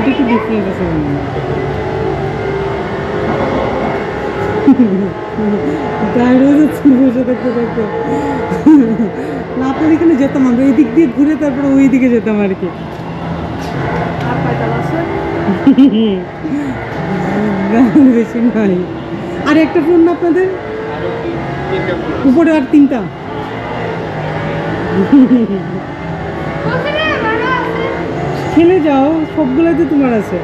এটা একটু ডিফারেন্ট আছে বাইরে যাচ্ছি বসে থাকতে থাকতে না আপনার এখানে যেতাম আমরা এই দিক দিয়ে ঘুরে তারপরে ওই দিকে যেতাম আর কি বেশি নাই আর একটা ফোন না আপনাদের উপরে আর তিনটা খেলে যাও সবগুলাই তো তোমার আছে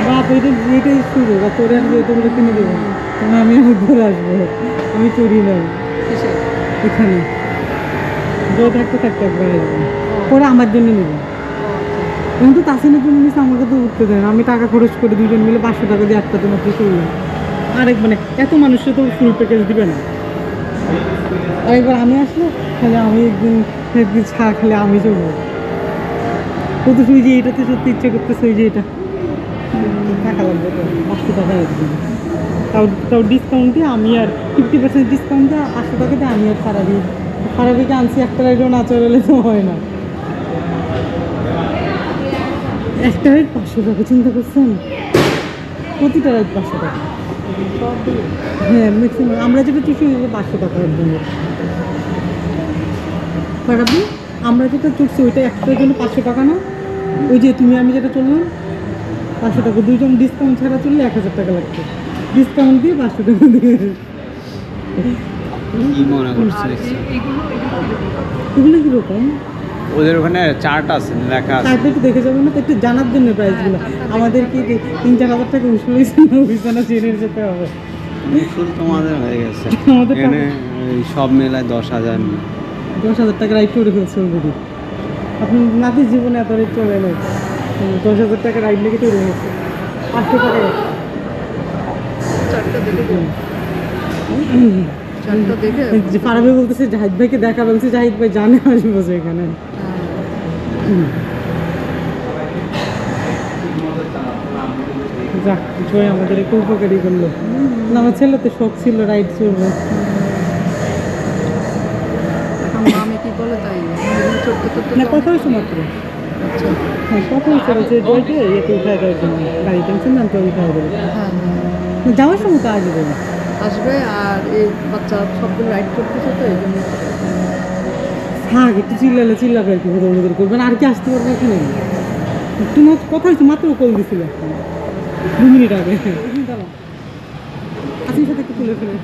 বাপ এটাই সুযোগ আর তোরে আমি তোমরা কিনে দেবো তোমার আমি ঘুরে আসবো আমি চুরি নাই এখানে জয় থাকতে থাকতে একবার আসবো পরে আমার জন্য নেবো এখন তো তাসিনের জন্য নিচ্ছে আমাকে তো উঠতে দেয় না আমি টাকা খরচ করে দুজন মিলে 500 টাকা দিয়ে একটা তোমাকে চললাম আরেক মানে এত মানুষের তো ফুল প্যাকেজ দিবে না আরেকবার আমি আসলে তাহলে আমি একদিন ছাড় খেলে আমি চলবো কত শুই যে এটাতে সত্যি ইচ্ছে করতেছে ওই যে এটা টাকা লাগবে তো 500 টাকা একদিন তাও ডিসকাউন্ট দিয়ে আমি আর 50% ডিসকাউন্ট দিয়ে 800 টাকা দিয়ে আমি আর সারাদিকে আনছি একটা রাইডও না চলে তো হয় না একটা রাইড 500 টাকা চিন্তা করছেন প্রতিটা রাইড 500 টাকা হ্যাঁ ম্যাক্সিমাম আমরা যেটা চুষি 500 টাকা একদম পাঠাবো আমরা যেটা চুষছি ওইটা একটার জন্য 500 টাকা না ওই যে তুমি আমি যেটা চললাম 500 টাকা দুইজন ডিসকাউন্ট ছাড়া চললে 1000 টাকা লাগবে ডিসকাউন্ট দিয়ে 500 টাকা দিয়ে কি মনে করছে এগুলো কীরকম ওদের ওখানে চার্ট আছে লেখা আছে তাদের একটু দেখে যাবো না তো একটু জানার জন্য প্রাইসগুলো আমাদের কি 3-4 হাজার টাকা উসুল হয়েছে না বিছানা জেনে যেতে হবে ফুল তোমাদের হয়ে গেছে আমাদের এখানে সব মেলায় 10,000 10,000 টাকা রাইড করে ফেলছে অলরেডি আপনি নাতির জীবনে এত রাইড চলে নাই 10,000 টাকা রাইড লেগে তৈরি হয়েছে 500 টাকা যে পারাবে বলতেছে জাহিদ ভাইকে দেখা বলছে জাহিদ ভাই জানে আসবো যে এখানে যাক জয় আমাদের একটু উপকারী করলো না আমার ছেলে তো শখ ছিল রাইড চলবে না কথা হয়েছে মাত্র হ্যাঁ কথা হয়েছে বলছে জয়কে এতে উঠায় দেওয়ার জন্য গাড়ি টেনশন না তো উঠায় দেবে যাওয়ার সময় তো আসবে আর এই বাচ্চা সবগুলো রাইড করতেছে তো এই জন্য হ্যাঁ একটু চিল্লাবে আর কি ওদের করবেন আর কি আসতে পারবে এখানে তোমার কথা হয়েছে মাত্র কল দিছিল 2 মিনিট আগে আপনার সাথে একটু তুলে ফেলে